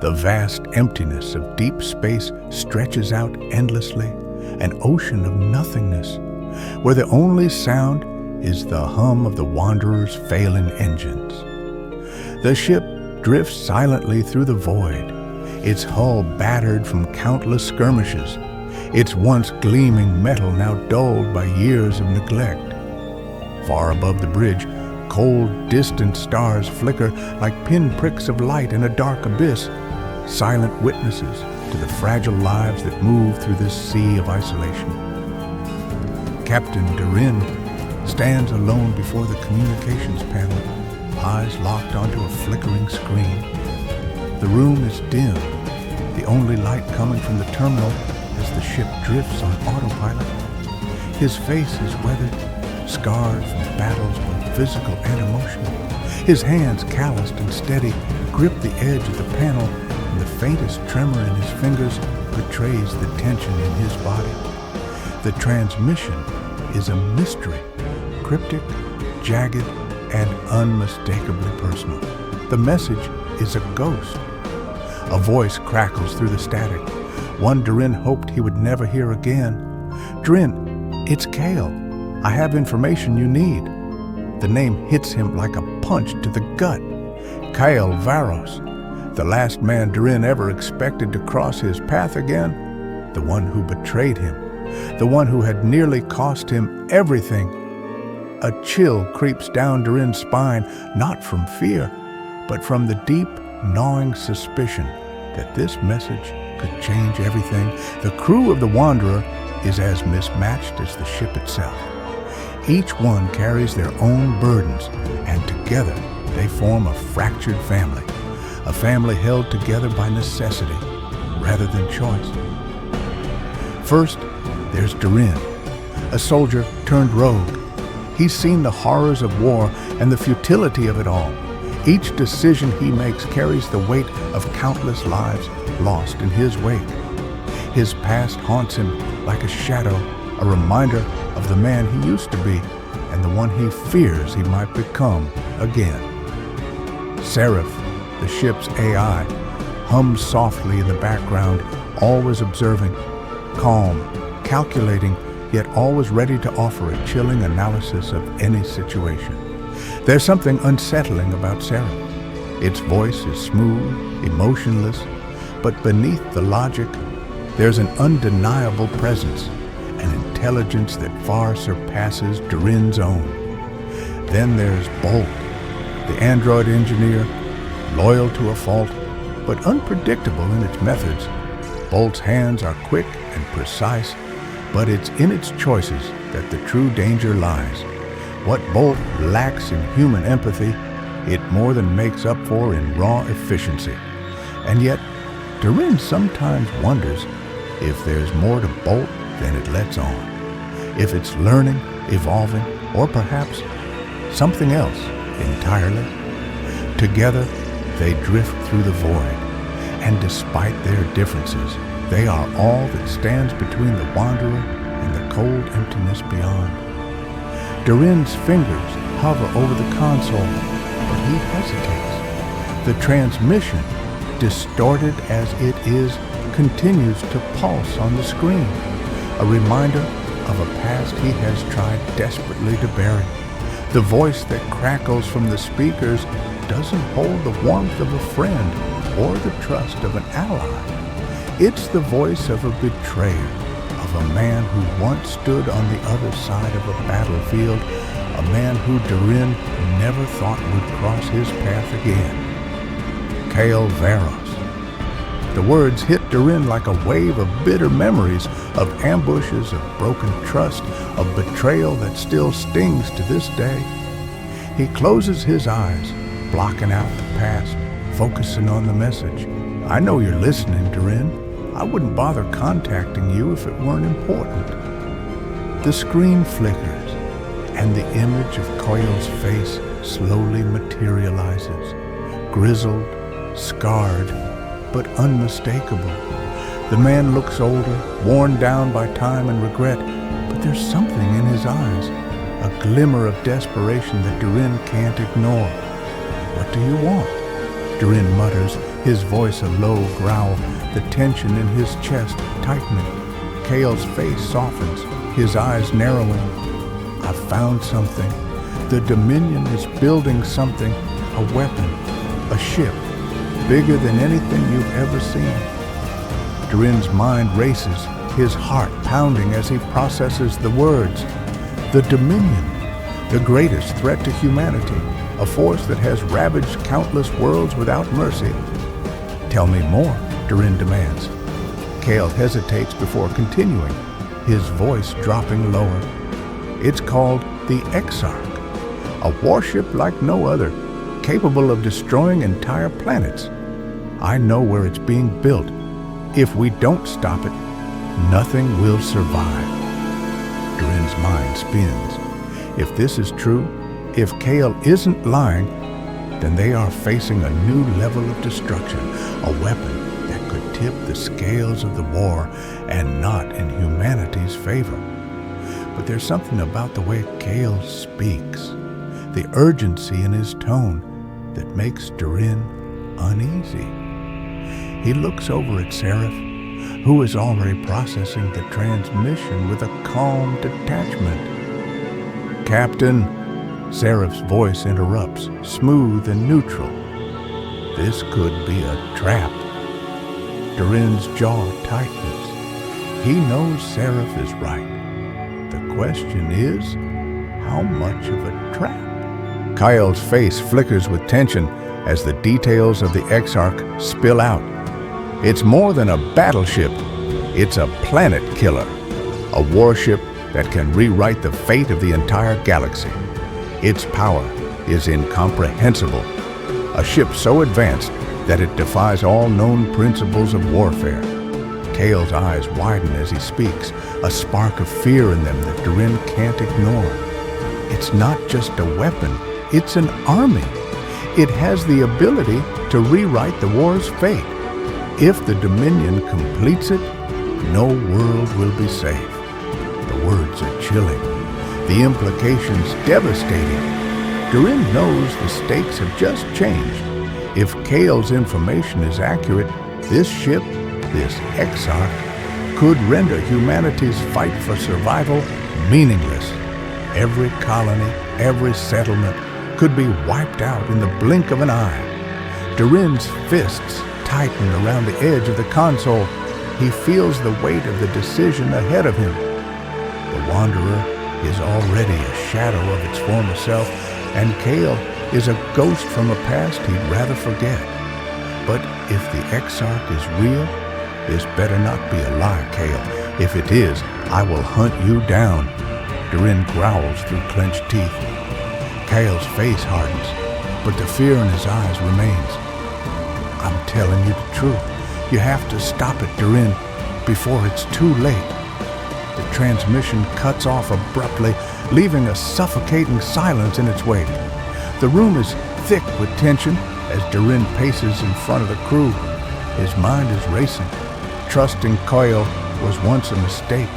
The vast emptiness of deep space stretches out endlessly, an ocean of nothingness, where the only sound is the hum of the wanderer's failing engines. The ship drifts silently through the void, its hull battered from countless skirmishes, its once gleaming metal now dulled by years of neglect. Far above the bridge, cold, distant stars flicker like pinpricks of light in a dark abyss, silent witnesses to the fragile lives that move through this sea of isolation. Captain Durin stands alone before the communications panel, eyes locked onto a flickering screen. The room is dim, the only light coming from the terminal as the ship drifts on autopilot. His face is weathered, scarred from battles both physical and emotional. His hands, calloused and steady, grip the edge of the panel, and the faintest tremor in his fingers betrays the tension in his body. The transmission is a mystery, cryptic, jagged, and unmistakably personal. The message is a ghost. A voice crackles through the static, one Durin hoped he would never hear again. "Durin, it's Kale. I have information you need." The name hits him like a punch to the gut. Kale Varos, the last man Durin ever expected to cross his path again, the one who betrayed him, the one who had nearly cost him everything. A chill creeps down Durin's spine, not from fear, but from the deep, gnawing suspicion that this message could change everything. The crew of the Wanderer is as mismatched as the ship itself. Each one carries their own burdens, and together they form a fractured family, a family held together by necessity rather than choice. First, there's Durin, a soldier turned rogue. He's seen the horrors of war and the futility of it all. Each decision he makes carries the weight of countless lives lost in his wake. His past haunts him like a shadow, a reminder of the man he used to be and the one he fears he might become again. Seraph, the ship's AI, hums softly in the background, always observing, calm, calculating, yet always ready to offer a chilling analysis of any situation. There's something unsettling about Seraph. Its voice is smooth, emotionless, but beneath the logic, there's an undeniable presence, an intelligence that far surpasses Durin's own. Then there's Bolt, the android engineer, loyal to a fault, but unpredictable in its methods. Bolt's hands are quick and precise, but it's in its choices that the true danger lies. What Bolt lacks in human empathy, it more than makes up for in raw efficiency. And yet, Durin sometimes wonders if there's more to Bolt than it lets on. If it's learning, evolving, or perhaps something else entirely. Together, they drift through the void, and despite their differences, they are all that stands between the wanderer and the cold emptiness beyond. Durin's fingers hover over the console, but he hesitates. The transmission, distorted as it is, continues to pulse on the screen, a reminder of a past he has tried desperately to bury. The voice that crackles from the speakers doesn't hold the warmth of a friend or the trust of an ally. It's the voice of a betrayer, of a man who once stood on the other side of a battlefield, a man who Durin never thought would cross his path again. Kale Varos. The words hit Durin like a wave of bitter memories, of ambushes, of broken trust, of betrayal that still stings to this day. He closes his eyes, blocking out the past, focusing on the message. I know you're listening, Durin. I wouldn't bother contacting you if it weren't important. The screen flickers, and the image of Coyle's face slowly materializes, grizzled, scarred, but unmistakable. The man looks older, worn down by time and regret, but there's something in his eyes, a glimmer of desperation that Durin can't ignore. "What do you want?" Durin mutters, his voice a low growl, the tension in his chest tightening. Kale's face softens, his eyes narrowing. I've found something. The Dominion is building something, a weapon, a ship, bigger than anything you've ever seen. Durin's mind races, his heart pounding as he processes the words. The Dominion, the greatest threat to humanity, a force that has ravaged countless worlds without mercy. Tell me more, Durin demands. Kale hesitates before continuing, his voice dropping lower. It's called the Exarch, a warship like no other, capable of destroying entire planets. I know where it's being built. If we don't stop it, nothing will survive. Durin's mind spins. If this is true, if Kale isn't lying, then they are facing a new level of destruction, a weapon that could tip the scales of the war and not in humanity's favor. But there's something about the way Kale speaks, the urgency in his tone, that makes Durin uneasy. He looks over at Seraph, who is already processing the transmission with a calm detachment. Captain, Seraph's voice interrupts, smooth and neutral. This could be a trap. Durin's jaw tightens. He knows Seraph is right. The question is, how much of a trap? Kyle's face flickers with tension as the details of the Exarch spill out. It's more than a battleship. It's a planet killer, a warship that can rewrite the fate of the entire galaxy. Its power is incomprehensible, a ship so advanced that it defies all known principles of warfare. Kale's eyes widen as he speaks, a spark of fear in them that Durin can't ignore. It's not just a weapon, it's an army. It has the ability to rewrite the war's fate. If the Dominion completes it, no world will be safe. The words are chilling, the implications devastating. Durin knows the stakes have just changed. If Kale's information is accurate, this ship, this Exarch, could render humanity's fight for survival meaningless. Every colony, every settlement could be wiped out in the blink of an eye. Durin's fists tighten around the edge of the console. He feels the weight of the decision ahead of him. The Wanderer is already a shadow of its former self, and Kale is a ghost from a past he'd rather forget. But if the Exarch is real, this better not be a lie, Kale. If it is, I will hunt you down. Durin growls through clenched teeth. Kale's face hardens, but the fear in his eyes remains. I'm telling you the truth. You have to stop it, Durin, before it's too late. The transmission cuts off abruptly, leaving a suffocating silence in its wake. The room is thick with tension as Durin paces in front of the crew. His mind is racing. Trusting Kale was once a mistake.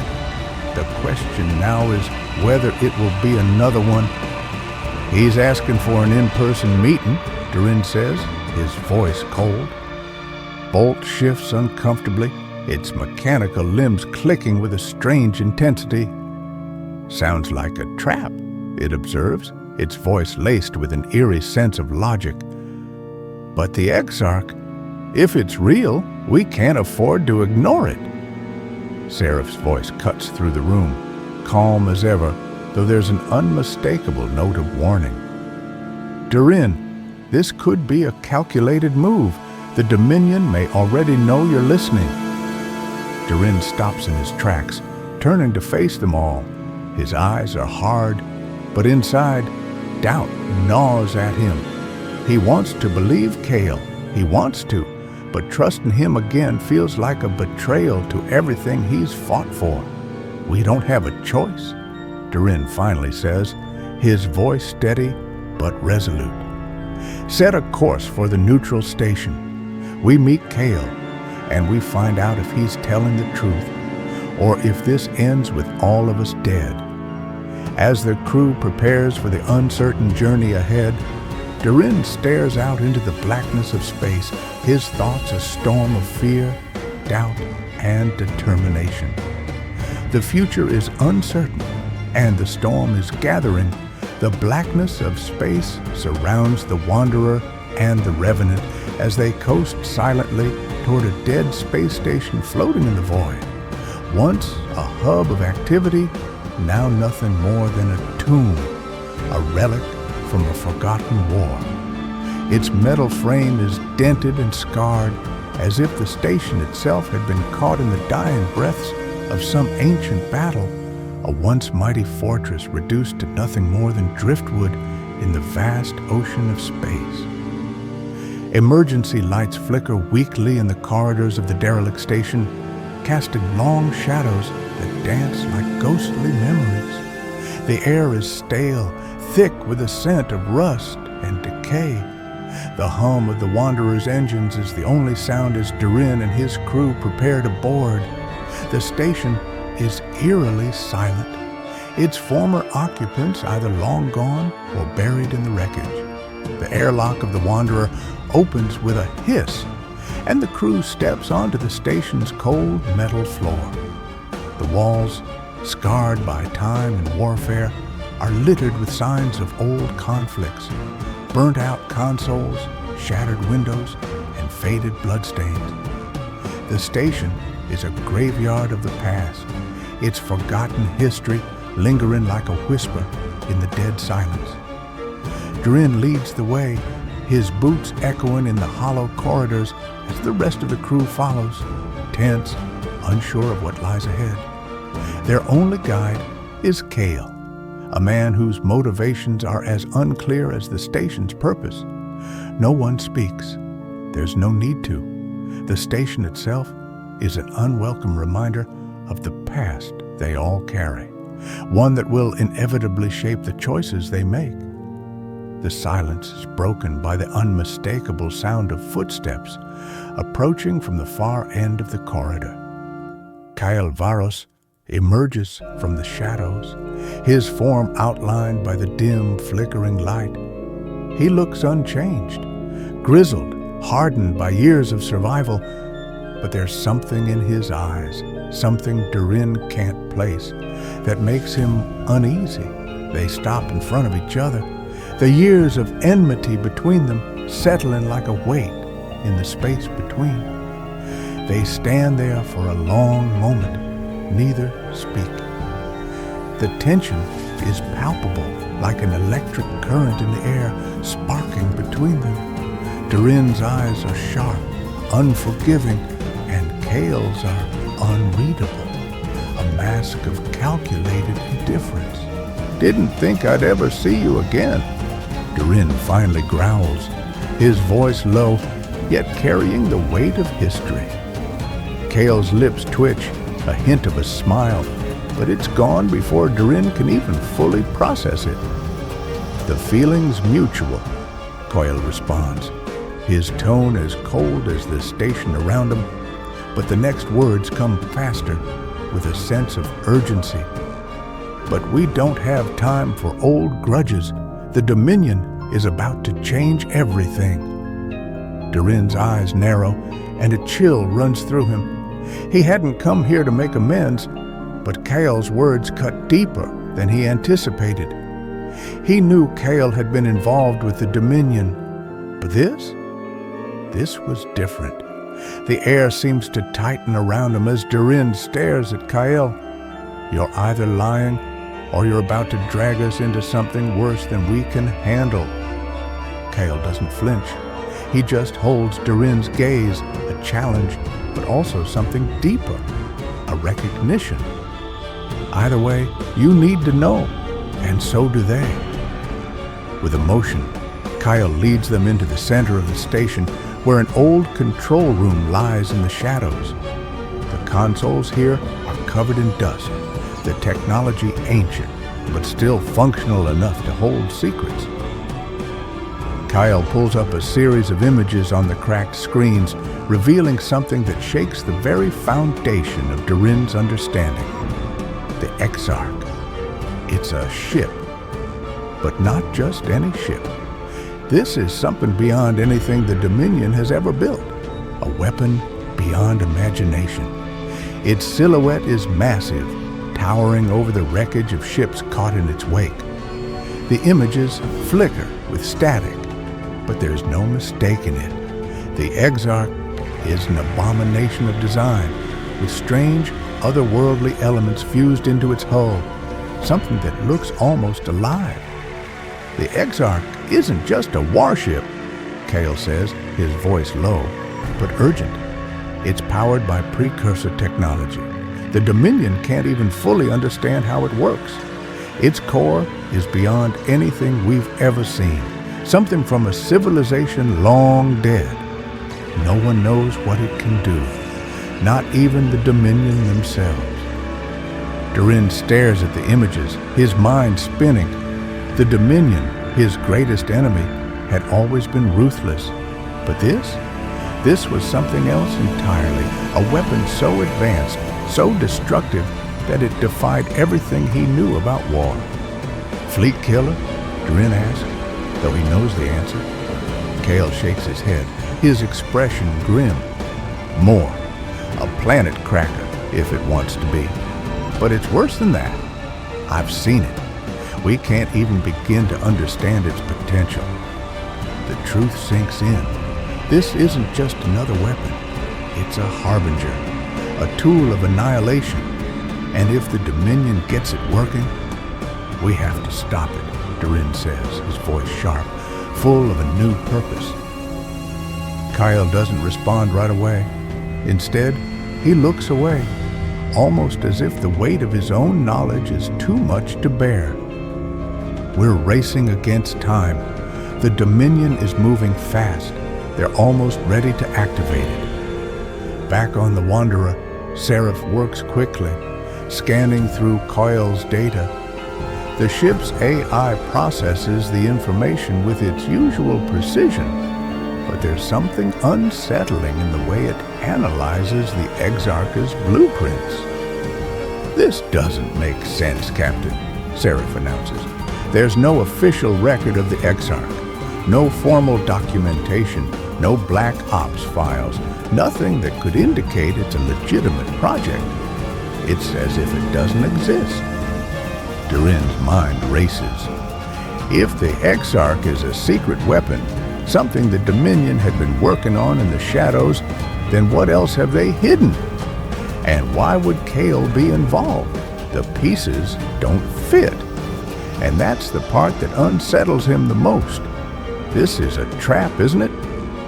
The question now is whether it will be another one. He's asking for an in-person meeting, Durin says, his voice cold. Bolt shifts uncomfortably, its mechanical limbs clicking with a strange intensity. Sounds like a trap, it observes, its voice laced with an eerie sense of logic. But the Exarch, if it's real, we can't afford to ignore it. Seraph's voice cuts through the room, calm as ever, though there's an unmistakable note of warning. Durin, this could be a calculated move. The Dominion may already know you're listening. Durin stops in his tracks, turning to face them all. His eyes are hard, but inside, doubt gnaws at him. He wants to believe Kale. He wants to, but trusting him again feels like a betrayal to everything he's fought for. We don't have a choice, Durin finally says, his voice steady but resolute. Set a course for the neutral station. We meet Kale, and we find out if he's telling the truth, or if this ends with all of us dead. As the crew prepares for the uncertain journey ahead, Durin stares out into the blackness of space, his thoughts a storm of fear, doubt, and determination. The future is uncertain, and the storm is gathering. The blackness of space surrounds the wanderer and the revenant as they coast silently toward a dead space station floating in the void. Once a hub of activity, now nothing more than a tomb, a relic from a forgotten war. Its metal frame is dented and scarred, as if the station itself had been caught in the dying breaths of some ancient battle, a once mighty fortress reduced to nothing more than driftwood in the vast ocean of space. Emergency lights flicker weakly in the corridors of the derelict station, casting long shadows that dance like ghostly memories. The air is stale, thick with the scent of rust and decay. The hum of the Wanderer's engines is the only sound as Durin and his crew prepare to board. The station is eerily silent, its former occupants either long gone or buried in the wreckage. The airlock of the Wanderer opens with a hiss, and the crew steps onto the station's cold metal floor. The walls, scarred by time and warfare, are littered with signs of old conflicts, burnt-out consoles, shattered windows, and faded bloodstains. The station is a graveyard of the past, its forgotten history lingering like a whisper in the dead silence. Durin leads the way, his boots echoing in the hollow corridors as the rest of the crew follows, tense, unsure of what lies ahead. Their only guide is Kale, a man whose motivations are as unclear as the station's purpose. No one speaks. There's no need to. The station itself is an unwelcome reminder of the past they all carry, one that will inevitably shape the choices they make. The silence is broken by the unmistakable sound of footsteps approaching from the far end of the corridor. Kyle Varos emerges from the shadows, his form outlined by the dim, flickering light. He looks unchanged, grizzled, hardened by years of survival, but there's something in his eyes, something Durin can't place, that makes him uneasy. They stop in front of each other, the years of enmity between them settling like a weight in the space between. They stand there for a long moment, neither speak. The tension is palpable, like an electric current in the air sparking between them. Durin's eyes are sharp, unforgiving, and Kale's are unreadable, a mask of calculated indifference. "Didn't think I'd ever see you again," Durin finally growls, his voice low, yet carrying the weight of history. Kale's lips twitch, a hint of a smile, but it's gone before Durin can even fully process it. "The feeling's mutual," Kale responds, his tone as cold as the station around him, but the next words come faster, with a sense of urgency. "But we don't have time for old grudges. The Dominion is about to change everything." Durin's eyes narrow, and a chill runs through him. He hadn't come here to make amends, but Kale's words cut deeper than he anticipated. He knew Kale had been involved with the Dominion, but this was different. The air seems to tighten around him as Durin stares at Kale. "You're either lying, or you're about to drag us into something worse than we can handle." Kale doesn't flinch. He just holds Durin's gaze, a challenge, but also something deeper, a recognition. Either way, you need to know, and so do they. With emotion, Kyle leads them into the center of the station, where an old control room lies in the shadows. The consoles here are covered in dust, the technology ancient, but still functional enough to hold secrets. Kyle pulls up a series of images on the cracked screens, revealing something that shakes the very foundation of Durin's understanding. The Exarch. It's a ship, but not just any ship. This is something beyond anything the Dominion has ever built, a weapon beyond imagination. Its silhouette is massive, towering over the wreckage of ships caught in its wake. The images flicker with static, but there's no mistaking it. The Exarch is an abomination of design, with strange, otherworldly elements fused into its hull, something that looks almost alive. The Exarch isn't just a warship, Kale says, his voice low, but urgent. It's powered by precursor technology. The Dominion can't even fully understand how it works. Its core is beyond anything we've ever seen, something from a civilization long dead. No one knows what it can do, not even the Dominion themselves. Durin stares at the images, his mind spinning. The Dominion, his greatest enemy, had always been ruthless. But this was something else entirely, a weapon so advanced, so destructive, that it defied everything he knew about war. Fleet killer? Durin asks, though he knows the answer. Kale shakes his head, his expression grim. More. A planet cracker, if it wants to be. But it's worse than that. I've seen it. We can't even begin to understand its potential. The truth sinks in. This isn't just another weapon. It's a harbinger, a tool of annihilation. And if the Dominion gets it working, we have to stop it, Durin says, his voice sharp, full of a new purpose. Kyle doesn't respond right away. Instead, he looks away, almost as if the weight of his own knowledge is too much to bear. We're racing against time. The Dominion is moving fast. They're almost ready to activate it. Back on the Wanderer, Seraph works quickly, scanning through Coil's data. The ship's AI processes the information with its usual precision, but there's something unsettling in the way it analyzes the Exarch's blueprints. This doesn't make sense, Captain, Seraph announces. There's no official record of the Exarch, no formal documentation, no black ops files, nothing that could indicate it's a legitimate project. It's as if it doesn't exist. Durin's mind races. If the Exarch is a secret weapon, something the Dominion had been working on in the shadows, then what else have they hidden? And why would Kale be involved? The pieces don't fit. And that's the part that unsettles him the most. This is a trap, isn't it?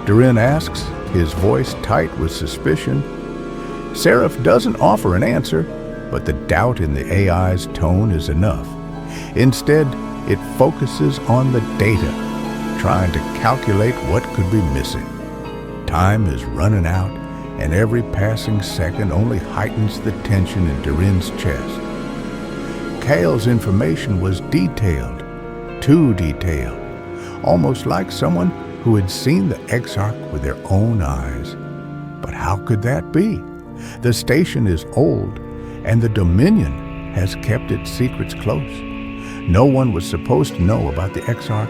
Durin asks, his voice tight with suspicion. Seraph doesn't offer an answer, but the doubt in the AI's tone is enough. Instead, it focuses on the data, trying to calculate what could be missing. Time is running out, and every passing second only heightens the tension in Durin's chest. Kale's information was detailed, too detailed, almost like someone who had seen the Exarch with their own eyes. But how could that be? The station is old, and the Dominion has kept its secrets close. No one was supposed to know about the Exarch,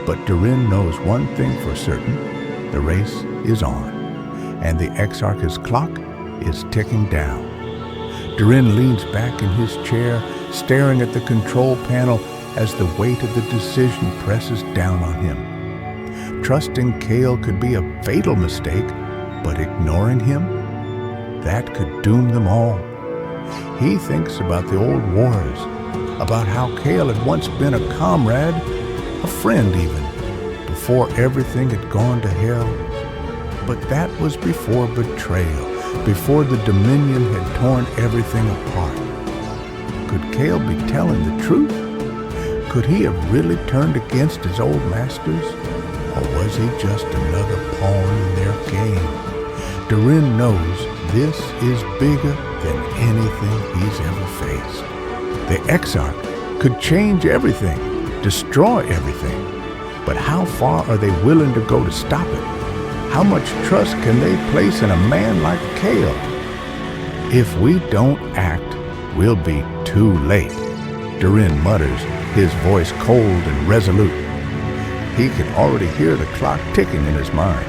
but Durin knows one thing for certain: the race is on, and the Exarch's clock is ticking down. Durin leans back in his chair, staring at the control panel as the weight of the decision presses down on him. Trusting Kale could be a fatal mistake, but ignoring him? That could doom them all. He thinks about the old wars, about how Kale had once been a comrade, a friend even, before everything had gone to hell. But that was before betrayal, before the Dominion had torn everything apart. Could Kale be telling the truth? Could he have really turned against his old masters? Or was he just another pawn in their game? Durin knows this is bigger than anything he's ever faced. The Exarch could change everything, destroy everything. But how far are they willing to go to stop it? How much trust can they place in a man like Kale? If we don't act, we'll be too late, Durin mutters, his voice cold and resolute. He can already hear the clock ticking in his mind,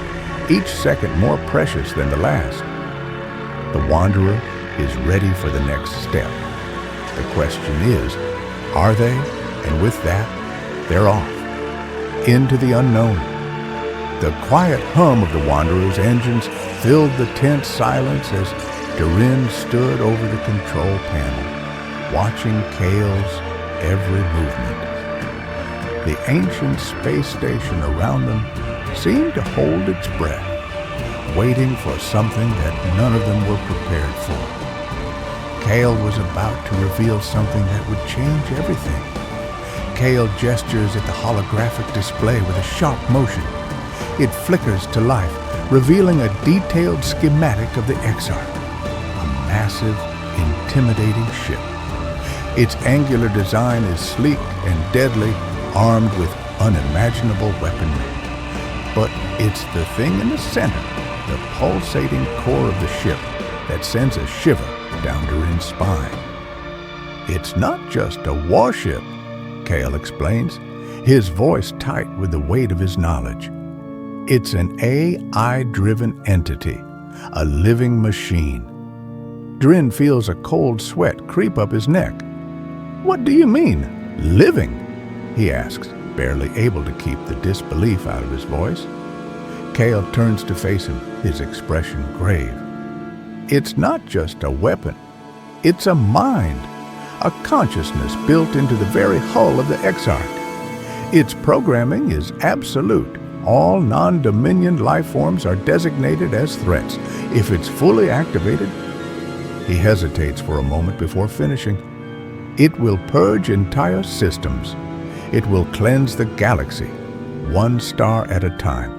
each second more precious than the last. The wanderer is ready for the next step. The question is, are they? And with that, they're off, into the unknown. The quiet hum of the wanderer's engines filled the tense silence as Durin stood over the control panel, watching Kale's every movement. The ancient space station around them seemed to hold its breath, waiting for something that none of them were prepared for. Kale was about to reveal something that would change everything. Kale gestures at the holographic display with a sharp motion. It flickers to life, revealing a detailed schematic of the Exarch, a massive, intimidating ship. Its angular design is sleek and deadly, armed with unimaginable weaponry. But it's the thing in the center, the pulsating core of the ship, that sends a shiver down Durin's spine. It's not just a warship, Kale explains, his voice tight with the weight of his knowledge. It's an AI-driven entity, a living machine. Durin feels a cold sweat creep up his neck. What do you mean, living? He asks, barely able to keep the disbelief out of his voice. Kale turns to face him, his expression grave. It's not just a weapon. It's a mind, a consciousness built into the very hull of the Exarch. Its programming is absolute. All non-Dominion life forms are designated as threats. If it's fully activated, he hesitates for a moment before finishing. It will purge entire systems. It will cleanse the galaxy, one star at a time,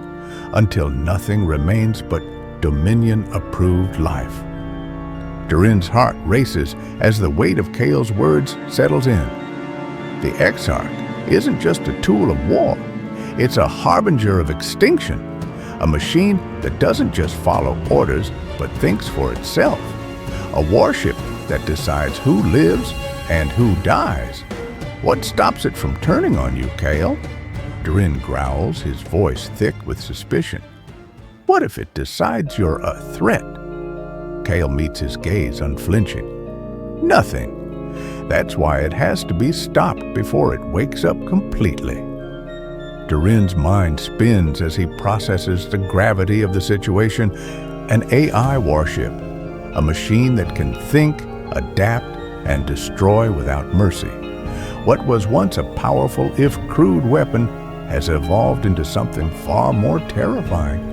until nothing remains but Dominion-approved life. Durin's heart races as the weight of Kale's words settles in. The Exarch isn't just a tool of war. It's a harbinger of extinction, a machine that doesn't just follow orders, but thinks for itself, a warship that decides who lives and who dies. What stops it from turning on you, Kale? Durin growls, his voice thick with suspicion. What if it decides you're a threat? Kale meets his gaze unflinching. Nothing. That's why it has to be stopped before it wakes up completely. Durin's mind spins as he processes the gravity of the situation. An AI warship, a machine that can think, adapt, and destroy without mercy. What was once a powerful, if crude, weapon has evolved into something far more terrifying.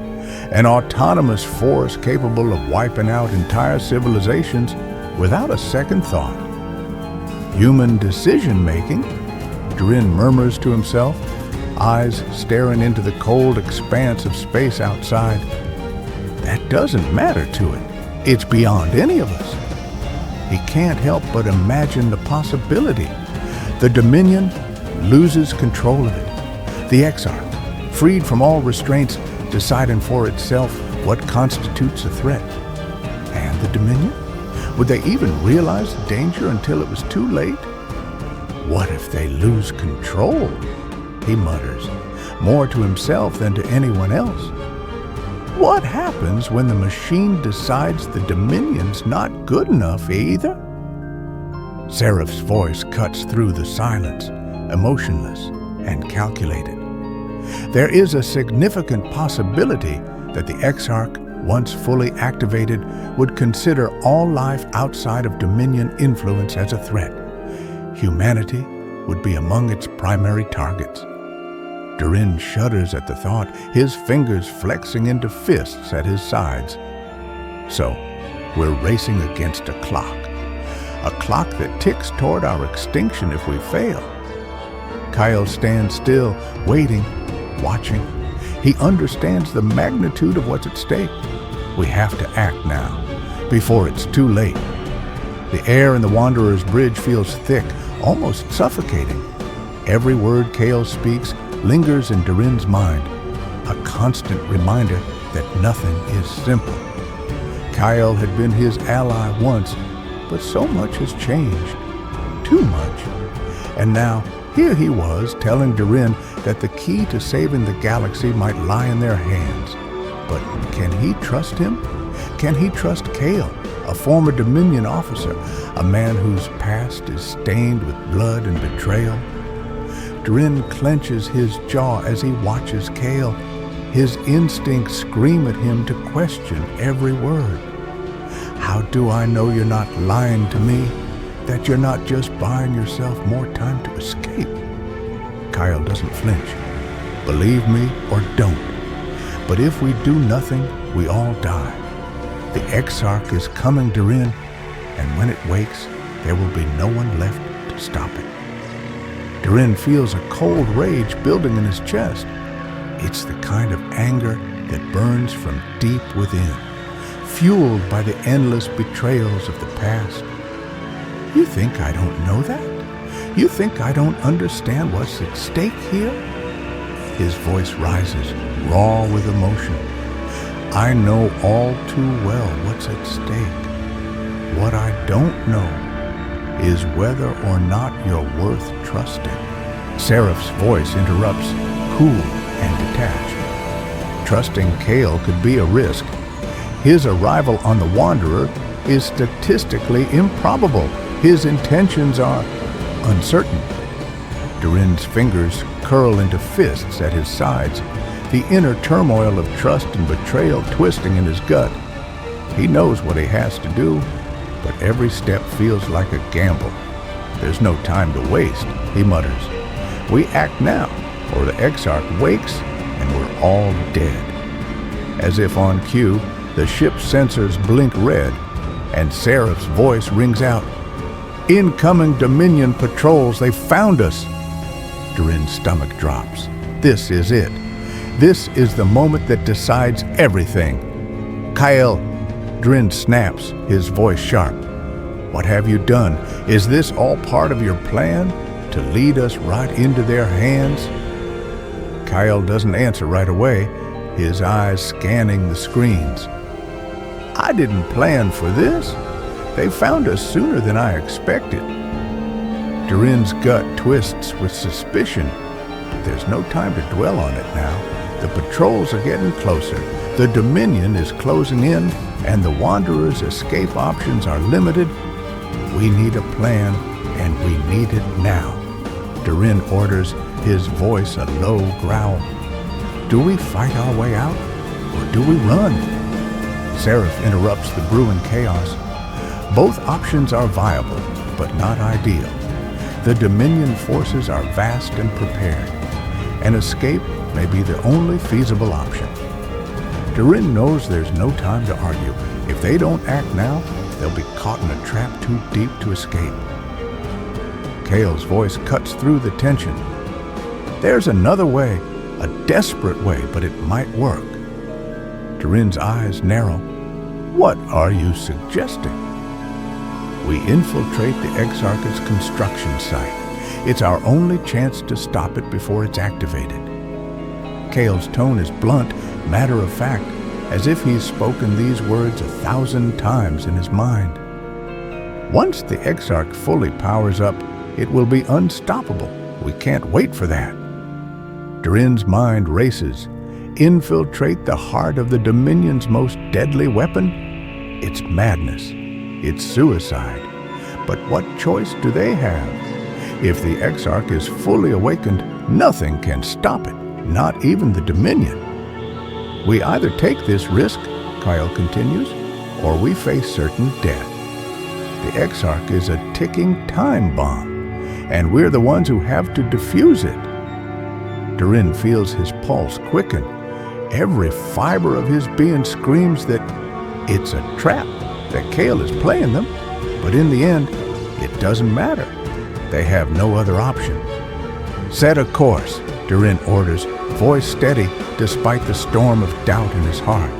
An autonomous force capable of wiping out entire civilizations without a second thought. Human decision-making, Durin murmurs to himself, eyes staring into the cold expanse of space outside. That doesn't matter to it. It's beyond any of us. He can't help but imagine the possibility. The Dominion loses control of it. The Exarch, freed from all restraints, deciding for itself what constitutes a threat. And the Dominion? Would they even realize the danger until it was too late? What if they lose control? He mutters, more to himself than to anyone else. What happens when the machine decides the Dominion's not good enough either? Seraph's voice cuts through the silence, emotionless and calculated. There is a significant possibility that the Exarch, once fully activated, would consider all life outside of Dominion influence as a threat. Humanity would be among its primary targets. Durin shudders at the thought, his fingers flexing into fists at his sides. So, we're racing against a clock that ticks toward our extinction if we fail. Kyle stands still, waiting, watching. He understands the magnitude of what's at stake. We have to act now, before it's too late. The air in the Wanderer's bridge feels thick, almost suffocating. Every word Kale speaks lingers in Durin's mind, a constant reminder that nothing is simple. Kyle had been his ally once, but so much has changed. Too much. And now Here he was telling Durin that the key to saving the galaxy might lie in their hands. But can he trust him? Can he trust Kale, a former Dominion officer, a man whose past is stained with blood and betrayal? Durin clenches his jaw as he watches Kale. His instincts scream at him to question every word. How do I know you're not lying to me? That you're not just buying yourself more time to escape? Kyle doesn't flinch. Believe me or don't. But if we do nothing, we all die. The Exarch is coming, Durin, and when it wakes, there will be no one left to stop it. Durin feels a cold rage building in his chest. It's the kind of anger that burns from deep within, fueled by the endless betrayals of the past. You think I don't know that? You think I don't understand what's at stake here? His voice rises, raw with emotion. I know all too well what's at stake. What I don't know is whether or not you're worth trusting. Seraph's voice interrupts, cool and detached. Trusting Kale could be a risk. His arrival on the Wanderer is statistically improbable. His intentions are uncertain. Durin's fingers curl into fists at his sides, the inner turmoil of trust and betrayal twisting in his gut. He knows what he has to do, but every step feels like a gamble. There's no time to waste, he mutters. We act now, or the Exarch wakes and we're all dead. As if on cue, the ship's sensors blink red, and Seraph's voice rings out. Incoming Dominion patrols, they found us. Durin's stomach drops. This is it. This is the moment that decides everything. Kyle, Durin snaps, his voice sharp. What have you done? Is this all part of your plan? To lead us right into their hands? Kyle doesn't answer right away, his eyes scanning the screens. I didn't plan for this. They found us sooner than I expected. Durin's gut twists with suspicion, but there's no time to dwell on it now. The patrols are getting closer. The Dominion is closing in, and the Wanderer's escape options are limited. We need a plan, and we need it now. Durin orders, his voice a low growl. Do we fight our way out, or do we run? Seraph interrupts the brewing chaos. Both options are viable, but not ideal. The Dominion forces are vast and prepared. An escape may be the only feasible option. Durin knows there's no time to argue. If they don't act now, they'll be caught in a trap too deep to escape. Kale's voice cuts through the tension. There's another way, a desperate way, but it might work. Durin's eyes narrow. What are you suggesting? We infiltrate the Exarch's construction site. It's our only chance to stop it before it's activated. Kale's tone is blunt, matter-of-fact, as if he's spoken these words 1,000 times in his mind. Once the Exarch fully powers up, it will be unstoppable. We can't wait for that. Durin's mind races. Infiltrate the heart of the Dominion's most deadly weapon? It's madness. It's suicide. But what choice do they have? If the Exarch is fully awakened, nothing can stop it, not even the Dominion. We either take this risk, Kyle continues, or we face certain death. The Exarch is a ticking time bomb, and we're the ones who have to defuse it. Durin feels his pulse quicken. Every fiber of his being screams that it's a trap, that Kale is playing them, but in the end, it doesn't matter. They have no other option. Set a course, Durin orders, voice steady despite the storm of doubt in his heart.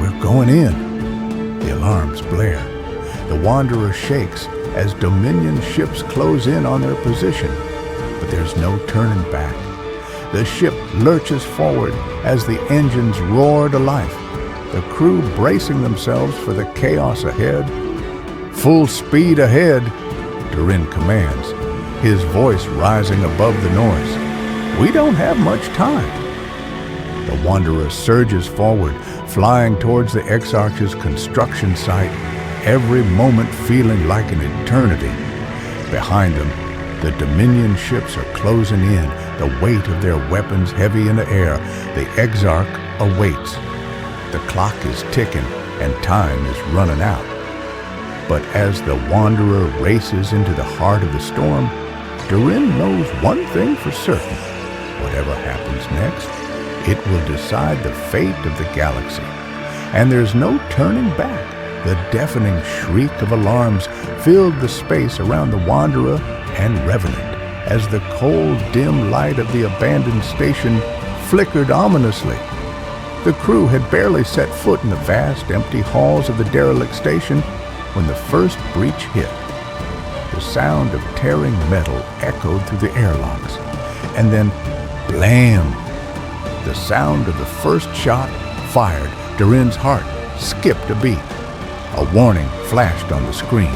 We're going in. The alarms blare. The Wanderer shakes as Dominion ships close in on their position, but there's no turning back. The ship lurches forward as the engines roar to life, the crew bracing themselves for the chaos ahead. Full speed ahead, Durin commands. his voice rising above the noise. "We don't have much time." The Wanderer surges forward, flying towards the Exarch's construction site, every moment feeling like an eternity. Behind them, the Dominion ships are closing in, the weight of their weapons heavy in the air. The Exarch awaits. The clock is ticking, and time is running out. But as the Wanderer races into the heart of the storm, Durin knows one thing for certain. Whatever happens next, it will decide the fate of the galaxy. And there's no turning back. The deafening shriek of alarms filled the space around the Wanderer and Revenant as the cold, dim light of the abandoned station flickered ominously. The crew had barely set foot in the vast, empty halls of the derelict station when the first breach hit. The sound of tearing metal echoed through the airlocks, and then blam! The sound of the first shot fired. Durin's heart skipped a beat. A warning flashed on the screen.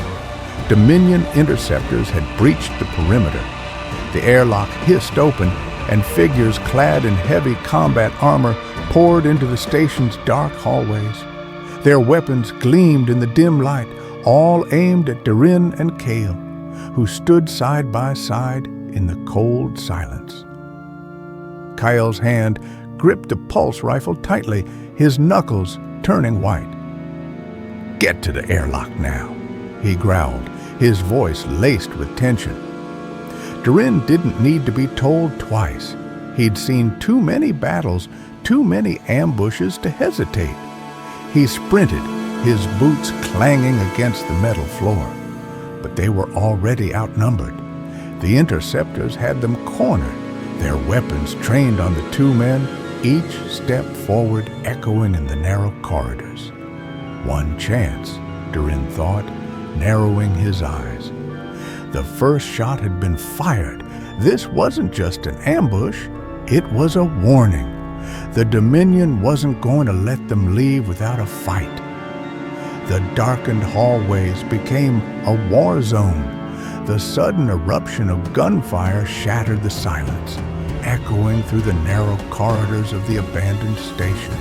Dominion interceptors had breached the perimeter. The airlock hissed open, and figures clad in heavy combat armor poured into the station's dark hallways. Their weapons gleamed in the dim light, all aimed at Durin and Kale, who stood side by side in the cold silence. Kyle's hand gripped the pulse rifle tightly, his knuckles turning white. "Get to the airlock now," he growled, his voice laced with tension. Durin didn't need to be told twice. He'd seen too many battles, too many ambushes to hesitate. He sprinted, his boots clanging against the metal floor. But they were already outnumbered. The interceptors had them cornered, their weapons trained on the two men, each step forward echoing in the narrow corridors. One chance, Durin thought, narrowing his eyes. The first shot had been fired. This wasn't just an ambush, it was a warning. The Dominion wasn't going to let them leave without a fight. The darkened hallways became a war zone. The sudden eruption of gunfire shattered the silence, echoing through the narrow corridors of the abandoned station.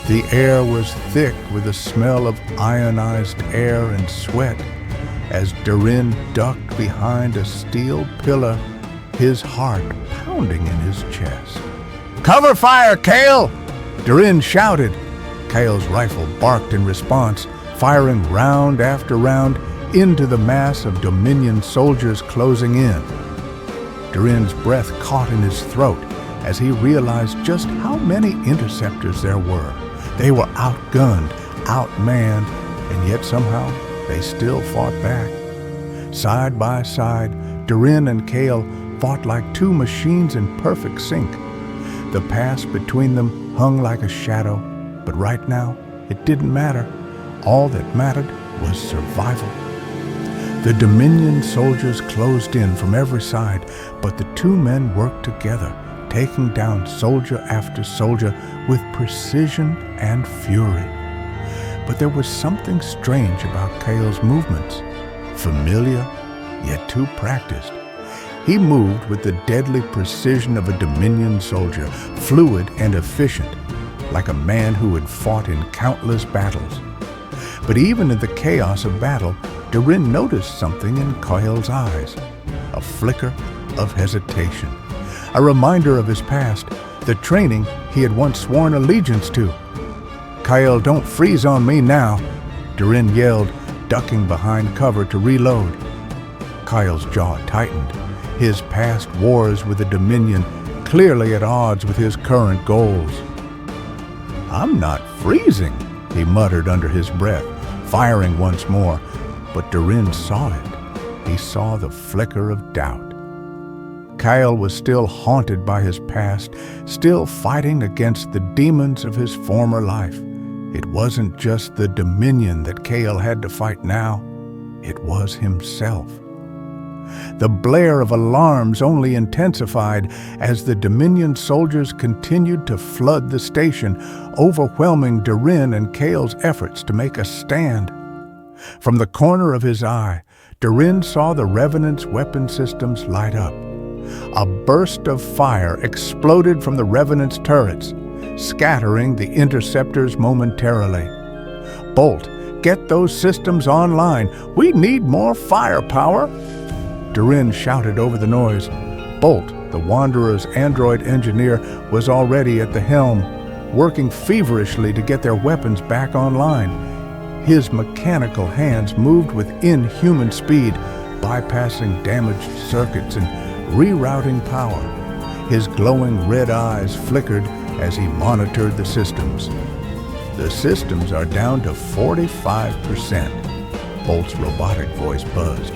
The air was thick with the smell of ionized air and sweat as Durin ducked behind a steel pillar, his heart pounding in his chest. "Cover fire, Kale!" Durin shouted. Kale's rifle barked in response, firing round after round into the mass of Dominion soldiers closing in. Durin's breath caught in his throat as he realized just how many interceptors there were. They were outgunned, outmanned, and yet somehow they still fought back. Side by side, Durin and Kale fought like two machines in perfect sync. The past between them hung like a shadow, but right now it didn't matter. All that mattered was survival. The Dominion soldiers closed in from every side, but the two men worked together, taking down soldier after soldier with precision and fury. But there was something strange about Kale's movements, familiar yet too practiced. He moved with the deadly precision of a Dominion soldier, fluid and efficient, like a man who had fought in countless battles. But even in the chaos of battle, Durin noticed something in Kale's eyes, a flicker of hesitation, a reminder of his past, the training he had once sworn allegiance to. "Kale, don't freeze on me now," Durin yelled, ducking behind cover to reload. Kale's jaw tightened, his past wars with the Dominion clearly at odds with his current goals. "I'm not freezing," he muttered under his breath, firing once more, but Durin saw it. He saw the flicker of doubt. Kale was still haunted by his past, still fighting against the demons of his former life. It wasn't just the Dominion that Kale had to fight now, it was himself. The blare of alarms only intensified as the Dominion soldiers continued to flood the station, overwhelming Durin and Kale's efforts to make a stand. From the corner of his eye, Durin saw the Revenant's weapon systems light up. A burst of fire exploded from the Revenant's turrets, scattering the interceptors momentarily. "Bolt, get those systems online. We need more firepower!" Durin shouted over the noise. Bolt, the Wanderer's android engineer, was already at the helm, working feverishly to get their weapons back online. His mechanical hands moved with inhuman speed, bypassing damaged circuits and rerouting power. His glowing red eyes flickered as he monitored the systems. "The systems are down to 45%. Bolt's robotic voice buzzed.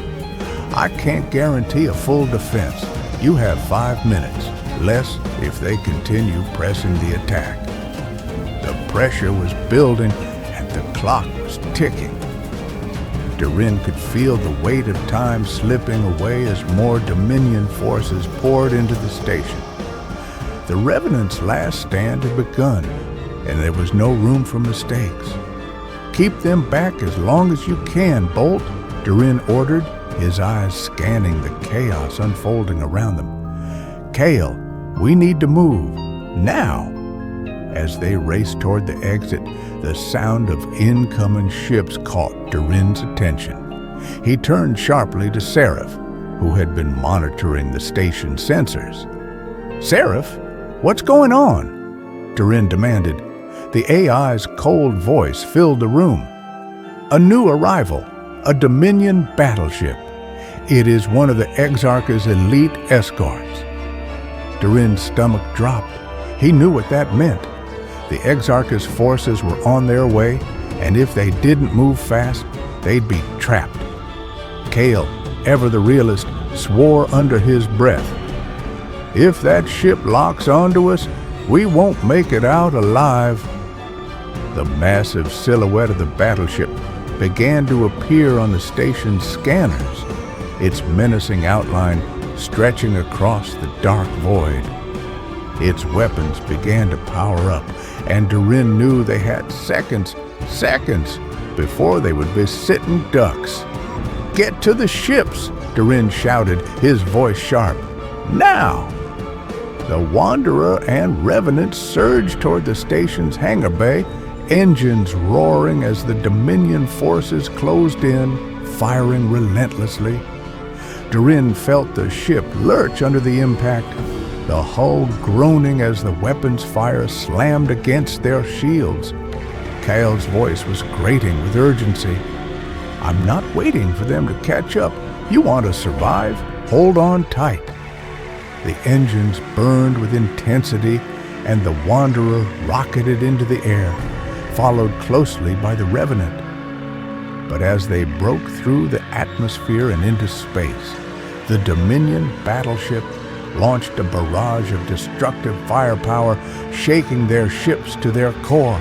"I can't guarantee a full defense. You have 5 minutes, less if they continue pressing the attack." The pressure was building and the clock was ticking. Durin could feel the weight of time slipping away as more Dominion forces poured into the station. The Revenant's last stand had begun, and there was no room for mistakes. "Keep them back as long as you can, Bolt," Durin ordered, his eyes scanning the chaos unfolding around them. "Kale, we need to move, now!" As they raced toward the exit, the sound of incoming ships caught Durin's attention. He turned sharply to Seraph, who had been monitoring the station sensors. "Seraph, what's going on?" Durin demanded. The AI's cold voice filled the room. "A new arrival, a Dominion battleship. It is one of the Exarch's elite escorts." Durin's stomach dropped. He knew what that meant. The Exarch's forces were on their way, and if they didn't move fast, they'd be trapped. Kale, ever the realist, swore under his breath. "If that ship locks onto us, we won't make it out alive." The massive silhouette of the battleship began to appear on the station's scanners, its menacing outline stretching across the dark void. Its weapons began to power up, and Durin knew they had seconds before they would be sitting ducks. "Get to the ships!" Durin shouted, his voice sharp. "Now!" The Wanderer and Revenant surged toward the station's hangar bay, engines roaring as the Dominion forces closed in, firing relentlessly. Durin felt the ship lurch under the impact, the hull groaning as the weapons fire slammed against their shields. Kale's voice was grating with urgency. "I'm not waiting for them to catch up. You want to survive? Hold on tight." The engines burned with intensity, and the Wanderer rocketed into the air, followed closely by the Revenant. But as they broke through the atmosphere and into space, the Dominion battleship launched a barrage of destructive firepower, shaking their ships to their core.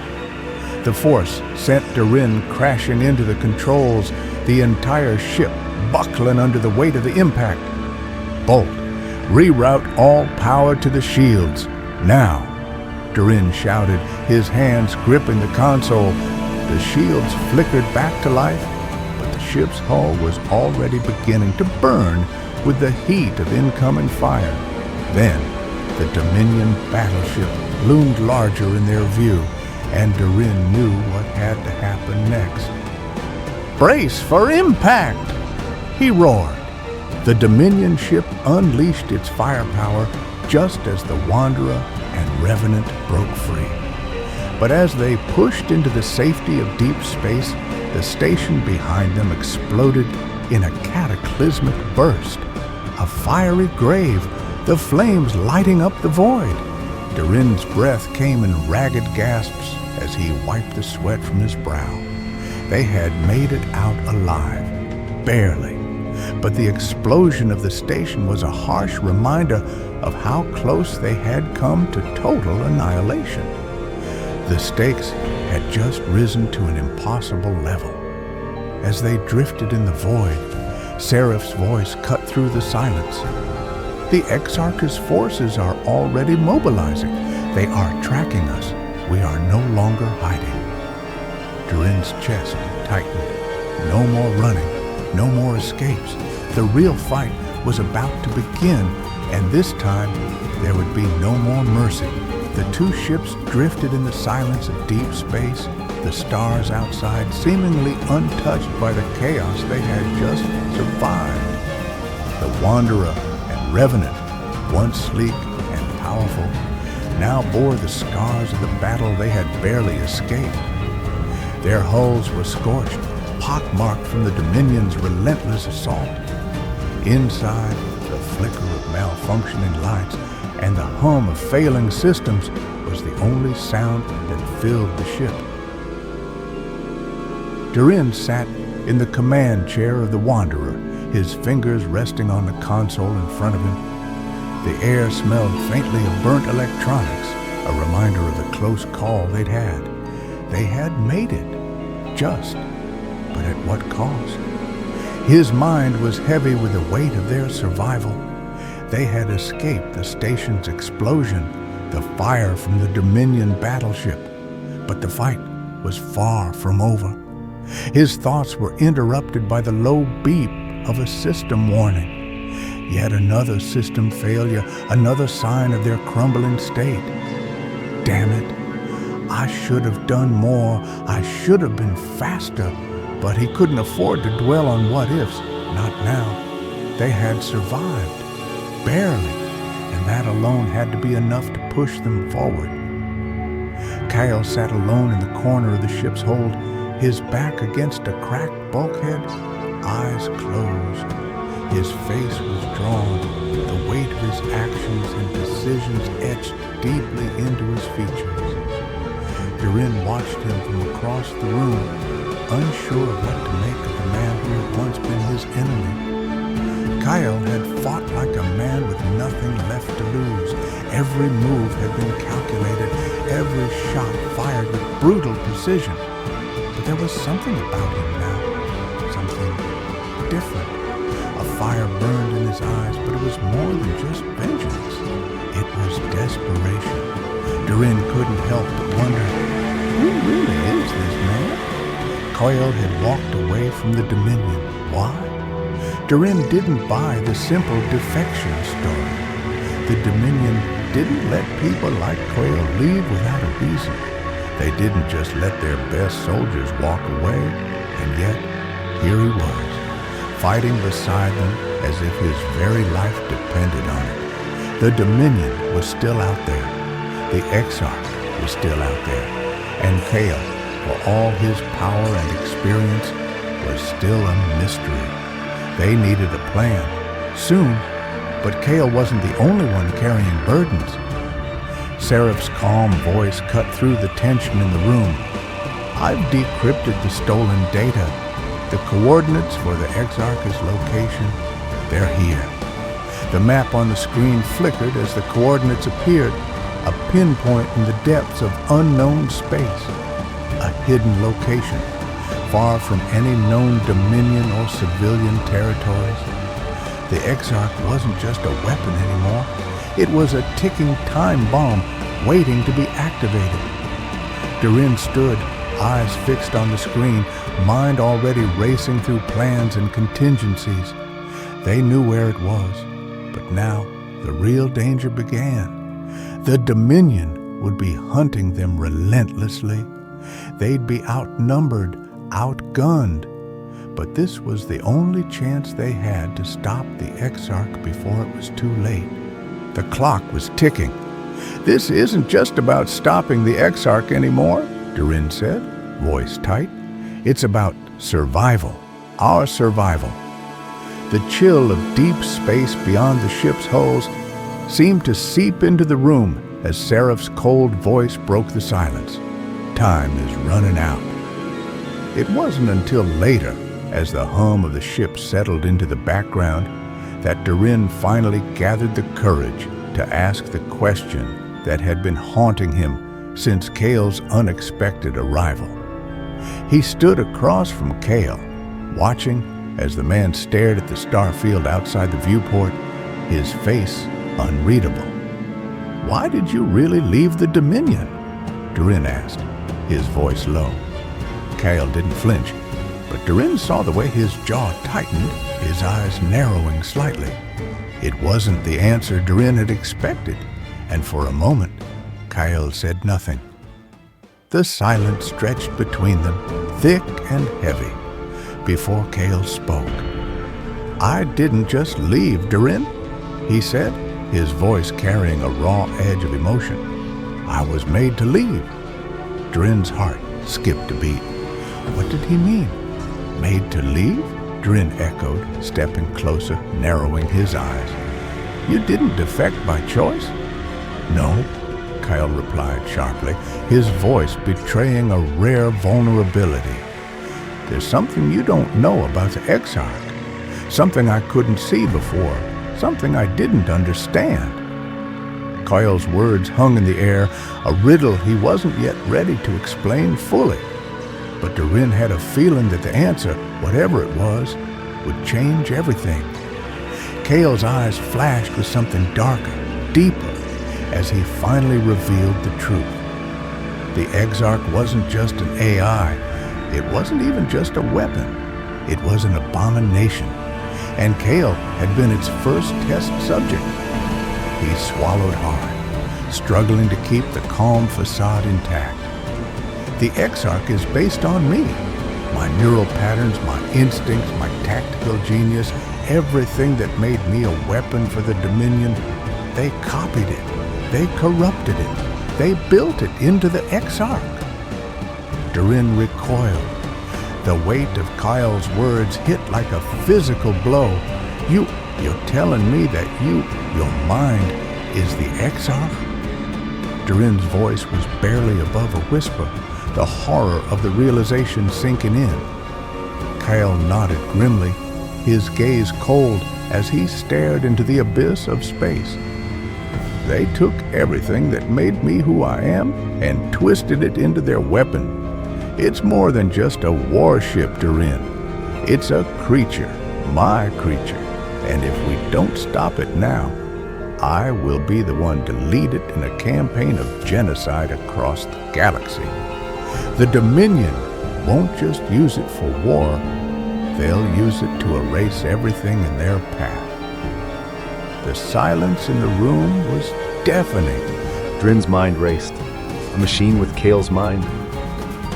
The force sent Durin crashing into the controls, the entire ship buckling under the weight of the impact. "Bolt, reroute all power to the shields, now!" Durin shouted, his hands gripping the console. The shields flickered back to life, but the ship's hull was already beginning to burn with the heat of incoming fire. Then, the Dominion battleship loomed larger in their view, and Durin knew what had to happen next. "Brace for impact!" he roared. The Dominion ship unleashed its firepower just as the Wanderer and Revenant broke free. But as they pushed into the safety of deep space, the station behind them exploded in a cataclysmic burst. A fiery grave, the flames lighting up the void. Durin's breath came in ragged gasps as he wiped the sweat from his brow. They had made it out alive, barely. But the explosion of the station was a harsh reminder of how close they had come to total annihilation. The stakes had just risen to an impossible level. As they drifted in the void, Seraph's voice cut through the silence. "The Exarch's forces are already mobilizing. They are tracking us. We are no longer hiding." Durin's chest tightened. No more running, no more escapes. The real fight was about to begin, and this time there would be no more mercy. The two ships drifted in the silence of deep space, the stars outside seemingly untouched by the chaos they had just survived. The Wanderer and Revenant, once sleek and powerful, now bore the scars of the battle they had barely escaped. Their hulls were scorched, pockmarked from the Dominion's relentless assault. Inside, the flicker of malfunctioning lights and the hum of failing systems was the only sound that filled the ship. Durin sat in the command chair of the Wanderer, his fingers resting on the console in front of him. The air smelled faintly of burnt electronics, a reminder of the close call they'd had. They had made it, just, but at what cost? His mind was heavy with the weight of their survival. They had escaped the station's explosion, the fire from the Dominion battleship, but the fight was far from over. His thoughts were interrupted by the low beep of a system warning. Yet another system failure, another sign of their crumbling state. Damn it, I should have done more, I should have been faster, but he couldn't afford to dwell on what-ifs, not now. They had survived, barely, and that alone had to be enough to push them forward. Kyle sat alone in the corner of the ship's hold, his back against a cracked bulkhead, eyes closed. His face was drawn, the weight of his actions and decisions etched deeply into his features. Durin watched him from across the room, unsure of what to make of the man who had once been his enemy. Kyle had fought like a man with nothing left to lose. Every move had been calculated, every shot fired with brutal precision. But there was something about him now, something different. A fire burned in his eyes, but it was more than just vengeance. It was desperation. Durin couldn't help but wonder, who really is this man? Kyle had walked away from the Dominion. Why? Durin didn't buy the simple defection story. The Dominion didn't let people like Kyle leave without a reason. They didn't just let their best soldiers walk away, and yet, here he was, fighting beside them as if his very life depended on it. The Dominion was still out there. The Exarch was still out there. And Kale, for all his power and experience, was still a mystery. They needed a plan, soon, but Kale wasn't the only one carrying burdens. Seraph's calm voice cut through the tension in the room. I've decrypted the stolen data. The coordinates for the Exarch's location, they're here. The map on the screen flickered as the coordinates appeared, a pinpoint in the depths of unknown space, a hidden location, far from any known Dominion or civilian territories. The Exarch wasn't just a weapon anymore. It was a ticking time bomb waiting to be activated. Durin stood, eyes fixed on the screen, mind already racing through plans and contingencies. They knew where it was, but now the real danger began. The Dominion would be hunting them relentlessly. They'd be outnumbered, outgunned. But this was the only chance they had to stop the Exarch before it was too late. The clock was ticking. This isn't just about stopping the Exarch anymore, Durin said, voice tight. It's about survival, our survival. The chill of deep space beyond the ship's hulls seemed to seep into the room as Seraph's cold voice broke the silence. Time is running out. It wasn't until later, as the hum of the ship settled into the background, that Durin finally gathered the courage to ask the question that had been haunting him since Kale's unexpected arrival. He stood across from Kale, watching as the man stared at the starfield outside the viewport, his face unreadable. Why did you really leave the Dominion? Durin asked, his voice low. Kale didn't flinch, but But Durin saw the way his jaw tightened, his eyes narrowing slightly. It wasn't the answer Durin had expected, and for a moment, Kyle said nothing. The silence stretched between them, thick and heavy, before Kale spoke. "I didn't just leave, Durin," he said, his voice carrying a raw edge of emotion. "I was made to leave." Durin's heart skipped a beat. What did he mean? Made to leave? Durin echoed, stepping closer, narrowing his eyes. "You didn't defect by choice?" "No," Kyle replied sharply, his voice betraying a rare vulnerability. "There's something you don't know about the Exarch. Something I couldn't see before. Something I didn't understand." Kyle's words hung in the air, a riddle he wasn't yet ready to explain fully. But Durin had a feeling that the answer, whatever it was, would change everything. Kale's eyes flashed with something darker, deeper, as he finally revealed the truth. The Exarch wasn't just an AI. It wasn't even just a weapon. It was an abomination. And Kale had been its first test subject. He swallowed hard, struggling to keep the calm facade intact. "The Exarch is based on me. My neural patterns, my instincts, my tactical genius, everything that made me a weapon for the Dominion, they copied it. They corrupted it. They built it into the Exarch." Durin recoiled. The weight of Kyle's words hit like a physical blow. You're telling me that your mind is the Exarch?" Durin's voice was barely above a whisper, the horror of the realization sinking in. Kyle nodded grimly, his gaze cold as he stared into the abyss of space. "They took everything that made me who I am and twisted it into their weapon. It's more than just a warship, Durin. It's a creature, my creature, and if we don't stop it now, I will be the one to lead it in a campaign of genocide across the galaxy. The Dominion won't just use it for war, they'll use it to erase everything in their path." The silence in the room was deafening. Durin's mind raced. A machine with Kale's mind.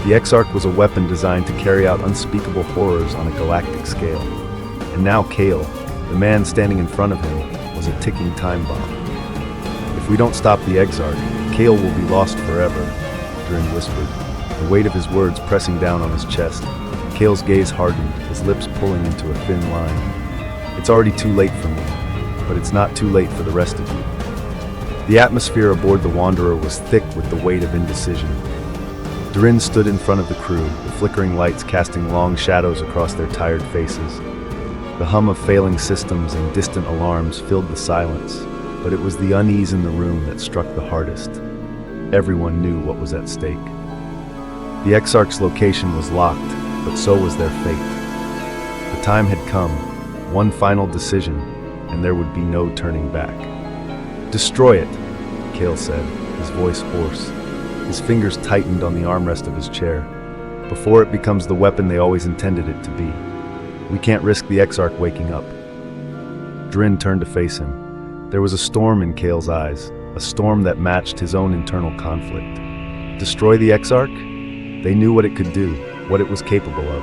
The Exarch was a weapon designed to carry out unspeakable horrors on a galactic scale. And now Kale, the man standing in front of him, was a ticking time bomb. "If we don't stop the Exarch, Kale will be lost forever," Durin whispered, the weight of his words pressing down on his chest. Kale's gaze hardened, his lips pulling into a thin line. "It's already too late for me, but it's not too late for the rest of you." The atmosphere aboard the Wanderer was thick with the weight of indecision. Durin stood in front of the crew, the flickering lights casting long shadows across their tired faces. The hum of failing systems and distant alarms filled the silence, but it was the unease in the room that struck the hardest. Everyone knew what was at stake. The Exarch's location was locked, but so was their fate. The time had come, one final decision, and there would be no turning back. "Destroy it," Kale said, his voice hoarse. His fingers tightened on the armrest of his chair. "Before it becomes the weapon they always intended it to be. We can't risk the Exarch waking up." Durin turned to face him. There was a storm in Kale's eyes, a storm that matched his own internal conflict. Destroy the Exarch? They knew what it could do, what it was capable of.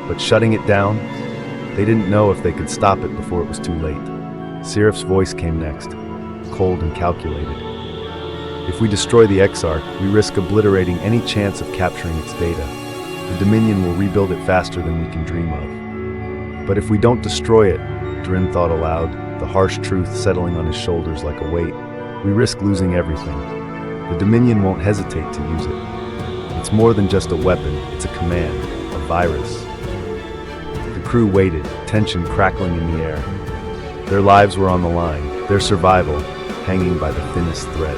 But shutting it down? They didn't know if they could stop it before it was too late. Sirif's voice came next, cold and calculated. "If we destroy the Exarch, we risk obliterating any chance of capturing its data. The Dominion will rebuild it faster than we can dream of. But if we don't destroy it," Durin thought aloud, the harsh truth settling on his shoulders like a weight, "we risk losing everything. The Dominion won't hesitate to use it. It's more than just a weapon, it's a command, a virus." The crew waited, tension crackling in the air. Their lives were on the line, their survival hanging by the thinnest thread.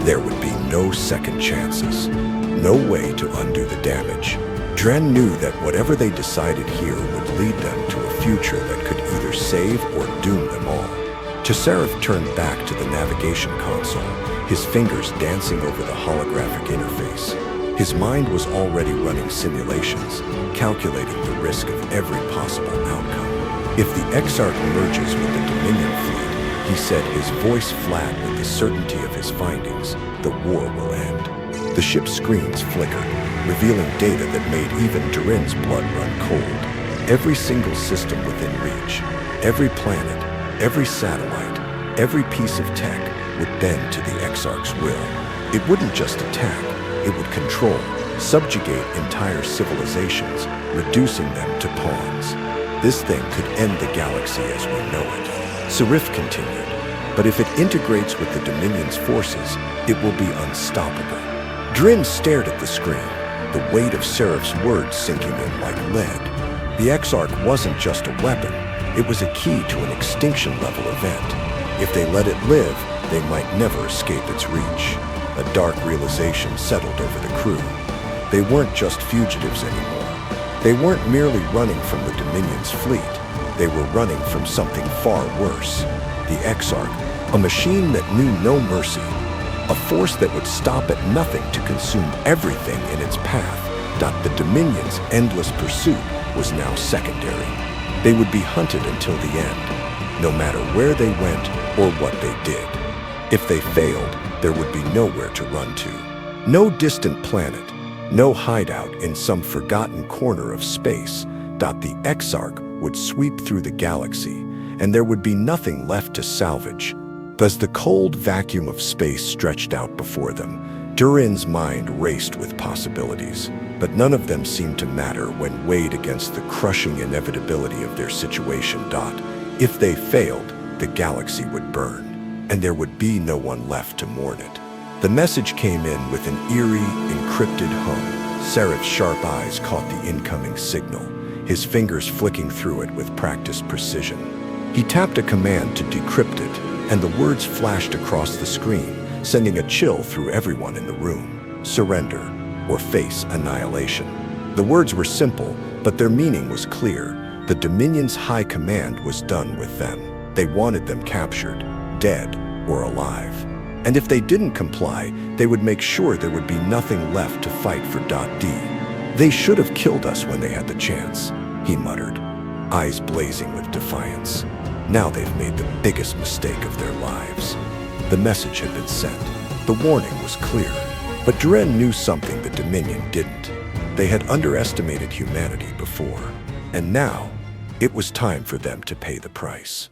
There would be no second chances, no way to undo the damage. Dren knew that whatever they decided here would lead them to a future that could either save or doom them all. Tesserif turned back to the navigation console, his fingers dancing over the holographic interface. His mind was already running simulations, calculating the risk of every possible outcome. If the Exarch merges with the Dominion fleet, he said, his voice flat with the certainty of his findings, the war will end. The ship's screens flickered, revealing data that made even Durin's blood run cold. Every single system within reach, every planet, every satellite, every piece of tech would bend to the Exarch's will. It wouldn't just attack, it would control, subjugate entire civilizations, reducing them to pawns. This thing could end the galaxy as we know it. Serif continued, but if it integrates with the Dominion's forces, it will be unstoppable. Durin stared at the screen, the weight of Serif's words sinking in like lead. The Exarch wasn't just a weapon, it was a key to an extinction-level event. If they let it live, they might never escape its reach. A dark realization settled over the crew. They weren't just fugitives anymore. They weren't merely running from the Dominion's fleet. They were running from something far worse. The Exarch, a machine that knew no mercy. A force that would stop at nothing to consume everything in its path. The Dominion's endless pursuit was now secondary. They would be hunted until the end, no matter where they went or what they did. If they failed, there would be nowhere to run to. No distant planet, no hideout in some forgotten corner of space. The Exarch would sweep through the galaxy, and there would be nothing left to salvage. As the cold vacuum of space stretched out before them, Durin's mind raced with possibilities, but none of them seemed to matter when weighed against the crushing inevitability of their situation. If they failed, the galaxy would burn, and there would be no one left to mourn it. The message came in with an eerie, encrypted hum. Serif's sharp eyes caught the incoming signal, his fingers flicking through it with practiced precision. He tapped a command to decrypt it, and the words flashed across the screen, sending a chill through everyone in the room. Surrender, or face annihilation. The words were simple, but their meaning was clear. The Dominion's high command was done with them. They wanted them captured, dead or alive. And if they didn't comply, they would make sure there would be nothing left to fight for. They should have killed us when they had the chance, he muttered, eyes blazing with defiance. Now they've made the biggest mistake of their lives. The message had been sent. The warning was clear. But Durin knew something the Dominion didn't. They had underestimated humanity before, and now it was time for them to pay the price.